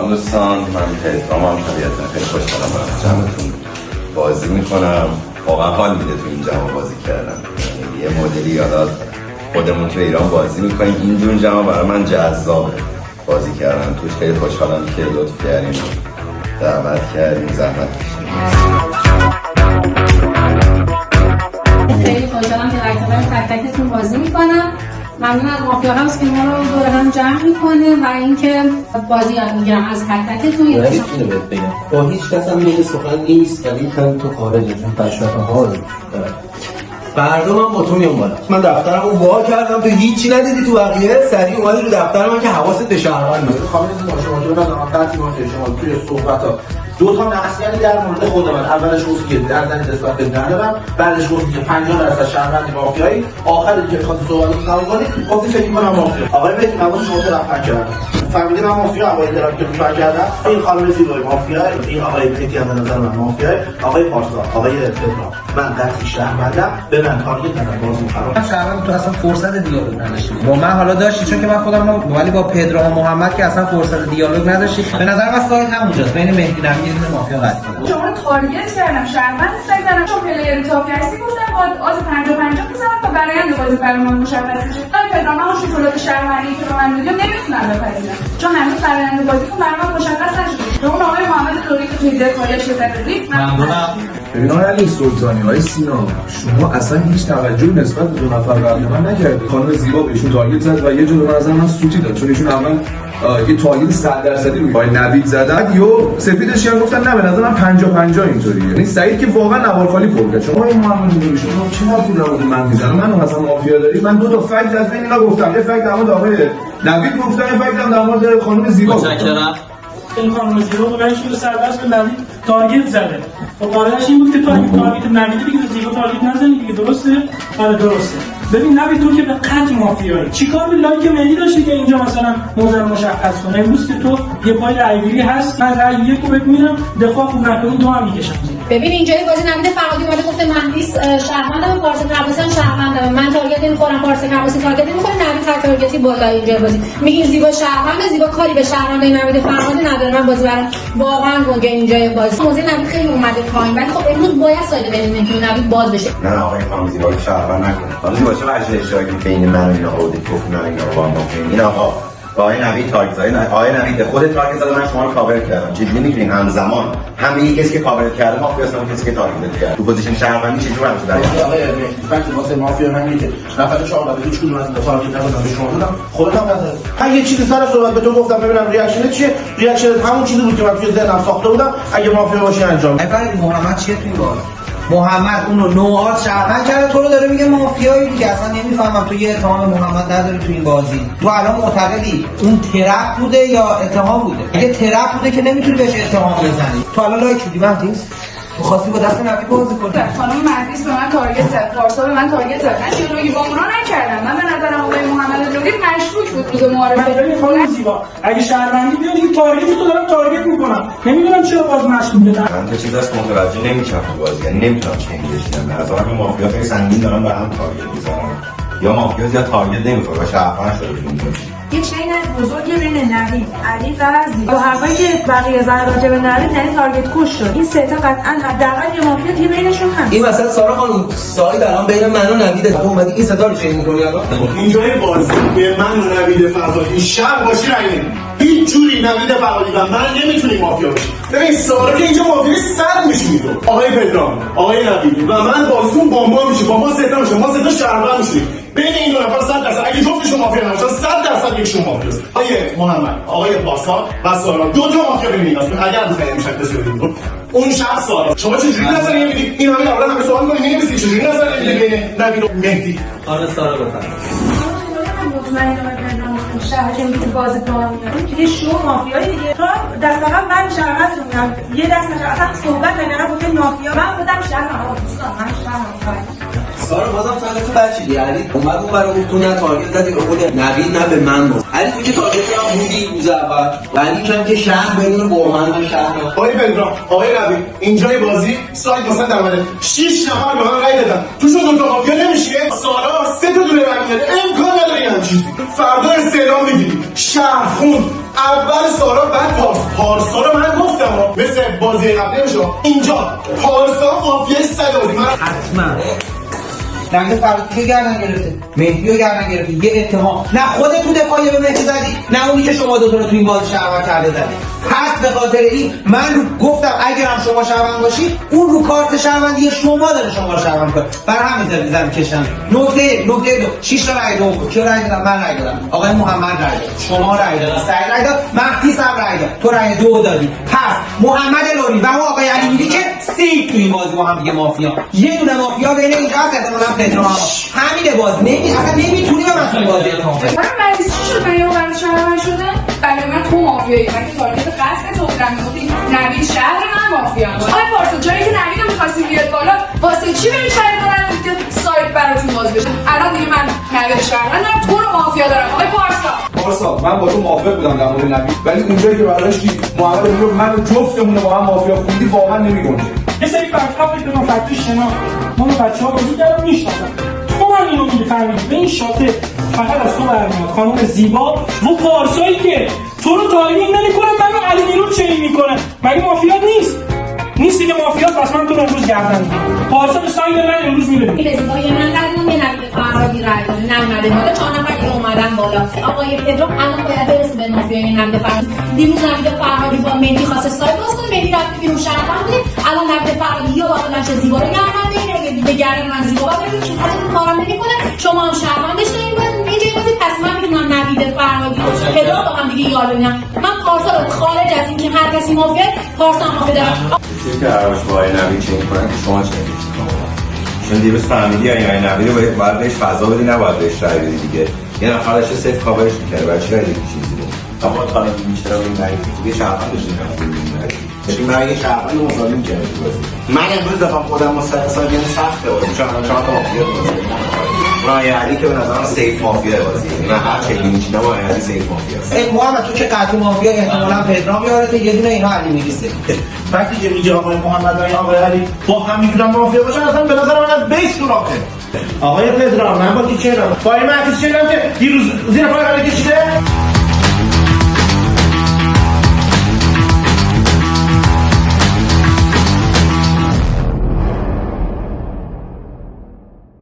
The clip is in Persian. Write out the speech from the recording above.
سلام دوستان، من پدرامم. طبیعتا خیلی خوشحالم دارم جمعتون بازی میکنم. واقعا حال میده تو این جمع بازی کردن. یه مدلی یادات خودمون تو ایران بازی میکنیم، اینجور جمع برای من جذابه بازی کردن توش. خیلی خوشحالم که لطف کردین، دعوت کردین، زحمت کشیدین. خیلی خوشحالم که در کنار تک تکتون بازی میکنم. ممنون از مافیا هاوس که ما رو دور هم جمع میکنه و اینکه بازی یاد میگیرم از تک تکتون. یه چیزی بهت بگم، با هیچ کس هم میگه سخن نیست ولی کم تو خارجه، چون بشرف ها فردا من با تو میام بالا. من دفترم رو وا کردم، تو هیچی ندیدی تو بقیه، سریع اومدی رو دفتر من که حواست به شهروند باشه. خانم شما که بدونم قطعی ما شما توی صحبت‌ها دو تا نقص یعنی در مورد خود من. اولش گفت که در زنی نسبت به ندارم، بعدش گفت که 50% شهروند مافیایی، آخری که می‌خواد صحبت کنه گفت فکر کنم مافیا. آقای بهتی من شما ترفند کردم. فهمیدی من مافیا اوایل دارم که فکر کردم این خانم زیبایی مافیا، این آقای بهتی هم به نظر من مافیا، آقای پارسا، آقای پدرام. من قطعی شهروندم، به من تارگت نزن بازم خراب. شهروند تو اصلا فرصت دیالوگ نداشتی. با من حالا داشتی چون که من خودم ولی با پدرام و محمد که اصلا فرصت دیالوگ نداشتی. به نظر من سایت همونجاست بین مهدی نمیر و مافیا قطعی. شما رو تارگت کردم، شهروند نزدم، چون پلیر تاپ هستی گفتم با آز 50-50 بزنم تا برآیند بازی برای من مشخص بشه. آقای پدرام من شکلات شهروندی که به من میدید نمیتونم بپذیرم، چون هنوز برآیند بازیتون برای من مشخص نشده. اون آقای محمد لوری که توی دفاعیش شده ممنونم. ببین آقای علی سلطانی، آقای سینا، شما اصلا هیچ توجهی نسبت به دو نفر قبل من نکردید. خانم زیبا بهشون تارگت زد و یه جور به نظر من سوتی داد، چون ایشون اول یه تارگت 100% روی آقای نوید زدن، یا سفیدش کردن گفتن نه به نظر من 50-50 اینطوریه. یعنی سعید که واقعا نوار خالی پر کرد. شما این محمد نوری شما چه حرفی در مورد من میزنه؟ منو مثلا مافیا داری؟ من دو تا فکت از بین اینا گفتم، یه فکت در مورد آقای نوید گفتم، یه فکت هم در مورد خانم زیبا گفتم. این خانم زیبا بلند شده سردست به نوید تارگت زده. خب قاعده‌اش این بود که تو اگه تارگت نوید دیگه به زیبا تارگت نزنی دیگه. درسته؟ آره درسته. ببین نوید تو که به قطع مافیایی چیکار به لایک مهدی داشتی که اینجا مثلا موضوع مشخص کنه؟ امروز که تو یه پای رایگیری هست، من رای یک رو بهت میدم، دفاع خوب نکنی تو هم میکشم. ببین اینجای بازی نمید فرهادی اومده گفته مهدی شهروندم، پارسا کباسی هم شهروندم، من تارگت نمیخورم، پارسا کباسی تارگت نمیخوره، نوید تک تارگتی بالا اینجای بازی. میگین زیبا شهرونده، زیبا کاری به شهرونده نوید فرهادی نداره. من بازی برام واقعا گنگه اینجای بازی. موضوع نوید خیلی اومده پایین، ولی خب امروز باید ساید بین مهدی و نوید باز بشه. نه آقای خانم زیبا رو شهروند نکنه. خانم زیبا چه وجه اشتراکی بین من و اینا آورده؟ گفت نه اینا با ما این آقا با آقای نوید تارگت زدن. آقای نوید خود تارگت زدن، من شما رو کاور کردم. چجوری میتونین همزمان هم یه کسی که کاور کرده مافیا هستن و کسی که تارگت کرده تو پوزیشن شهروندی چجوری میشه در آقای مهدی فکت واسه مافیا من میگه نفر 4 هیچ کدوم از تارگت نزدم به شما بودم. خودم من یه چیزی سر صحبت به تو گفتم، ببینم ریاکشنت چیه. ریاکشنت همون چیزی بود که من توی ذهنم ساخته بودم. اگه مافیا باشی انجام اول محمد چیه توی بالا؟ محمد اونو نوعات شهروند کرده، تو رو داره میگه مافیایی دیگه. اصلا نمیفهمم تو یه اتهام محمد نداری تو این بازی. تو الان معتقدی اون ترپ بوده یا اتهام بوده؟ اگه ترپ بوده که نمیتونی بهش اتهام بزنی. تو الان لایک میدی مهدیس؟ تو خواستی با دست نوید بازی کنی. خانم مهدیس به من تارگت زد، پارسا به من تارگت زد. من دیالوگی با اونا نکردم. من به نظرم آقای محمد لوری مشکوک بود روز معارفه. ببین خانم زیبا اگه شهروندی بیاد این تارگت تو دارم تارگت میکنم. نمیدونم چرا باز مشکوکه. من چه چیزی از متوجه نمیشم تو بازی، یعنی نمیتونم چه بشینم. به نظرم این مافیا خیلی سنگین دارن به هم تارگت میزنن، یا مافیا زیاد تارگت نمیخوره و شهروند شده تو این بازی. یه چین بزرگی بین نوید، علی و زیبا. با حرفایی که بقیه زدن راجع به نوید، یعنی تارگت کش شد. این سه تا قطعا حداقل یه مافیا دیگه بینشون هست. این مثلا سارا خانم ساید الان بین من و نویده. تو اومدی این صدا رو چین می‌کنی الان؟ اینجای بازی به من و نوید فرهادی شب باشی رنگ نمیدی. هیچ جوری نوید فرهادی و من نمیتونیم مافیا باشیم. ببین سارا که اینجا مافیا صد میشیم تو. آقای پدرام، آقای نوید و من بازیتون بمبا میشه. با ما سه تا میشه. ما سه تا شهروند میشیم. بین این دو نفر 100% اگه جفتشون مافیا نباشن 100% یکشون مافیاست. آقای محمد، آقای پارسا و سارا دو تا مافیا بین ایناست. اگر از این میشه بسیارید اون شخص سارا شما چجوری نظر نمیدید؟ این همه اولا همه سوال می‌کنید نمی‌دونید چجوری نظر نمیدید بین نوید و مهدی؟ آره سارا بفرمایید. مطمئنم پدرام شهر که میتونه بازی کنم دیگه شو مافیایی دیگه. تو دست قبل من شهرت بودم، یه دست اصلا صحبت نکردم گفتم مافیا. من بودم شهر دوستان، من شهر سارا بازم سال تو بچیدی. علی اومد اون برای تو نه تارگت زدی به خود نوید نه به من بود. علی تو که تارگت هم بودی روز اول. ولی کم که شهر بدون با من و شهر. آقای پدرام، آقای نوید اینجای بازی سایت واسه در اومده. 6 نفر به من رای دادن. توشون دو تا مافیا نمیشه. سارا 3 تا دونه رای میاره. امکان نداره این چیزی. فردا استعلام میگیری. شهر خون اول سارا بعد پارسا. پارسا رو من گفتم مثل بازی قبلی نمیشه اینجا پارسا مافیای سگ بازی من حتما نقد فرد که گردن گرفته مهدی رو گردن گرفته یه اتهام نه خودت تو دفاعی به مهدی زدی نه اونی که شما دوتا رو تو این بازی شهروند کرده زدی پس به خاطر این من گفتم اگرم شما شهروند باشی اون رو کارت شهروندی شما داره شما رو شهروند کنه برای همین زدم کشتم نکته دو 6 تا رأی دو کی رأی دادم من رأی دادم آقای محمد رأی داد شما رأی داد سعید رأی داد مهدی هم رأی داد تو رأی دو دادی پس محمد لوری و اون آقای علی میری که سیف تو این بازی با هم دیگه مافیا یه دونه مافیا بین اینجا هست احتمالاً پدرام همینه بازی اصلا نمیتونی به من تو این بازی اتهام کنی من مریض چی شد من یه برای شهروند شدم برای من تو مافیایی من که تارگت قصد تو بودم میگفتی نوید شهر من مافیا آقای پارسا جایی که نوید رو می‌خواستی بیاد بالا واسه چی بری شهر کنن که سایت براتون باز بشه الان دیگه من نوید شهروندم تو رو مافیا دارم آقای پارسا من با تو موافق بودم در مورد نوید ولی اونجایی که برداشتی محمد میگفت من جفتمون رو با هم مافیا خوندی واقعا نمی‌گنجه یه سری فکت‌ها بود که من فکتی شناخت ما بچه‌ها بازی کردم میشناسم تو من اینو می‌فهمیدی به این شاته فقط از تو برمیاد خانم زیبا و پارسایی که تو رو تارگت نمی‌کنه منو علی نیرو چنین می‌کنه مگه مافیا نیست دیگه مافیاست پس من تو رو امروز گردن می‌گیرم پارسا به ساید من امروز میره به زیبایی من قدم یه نبید فرهادی رای داده نمیده بالا 4 نفر دیگه اومدن بالا آقای پدرام الان باید برسه به مافیای نبید فرهادی دیروز نبید فرهادی با مهدی خواسته سایت باز کنه مهدی رفت بیرون شهروند بوده الان نبید فرهادی یا باید بلنشه زیبا رو گردن بگیره به گردن من زیبا باید ببینید چون اصلا کارم نمی‌کنه شما هم شهروندش دارید اینجا بازی پس من میتونم نبید فرهادی پدرام با هم دیگه یار ببینم من پارسا رو خارج از اینکه هر کسی مافیا پارسا مافیا دارم چیزی که قرارش با آقای نوید چنین کنن که شما چنین کنید چون دیروز فهمیدی آقای نوید رو باید بهش فضا بدی نباید بهش رای بدی دیگه یه نفر داشته صفر کاورش می‌کرده برای چی رای بدی چیزی رو اما تا نمی‌شه رو این نوید دیگه شهروند بشه نمی‌شه من یه شهروند مساوی می‌کردم من امروز دفعه خودم مساوی سخته بود چون الان چهار تا مافیا بازی رای علی که به نظرم سیف مافیا بازی من هر چه می‌چینم رای علی سیف مافیاست محمد تو که قطعی مافیا احتمالاً پدرام یارته یه دونه اینا علی میریسه وقتی که میگه آقای محمد و آقای علی با هم میتونن مافیا باشن اصلا به نظر من از بیس سوراخه آقای پدرام من با کی چرا با این مهدی چرا که دیروز زیر پای من کشید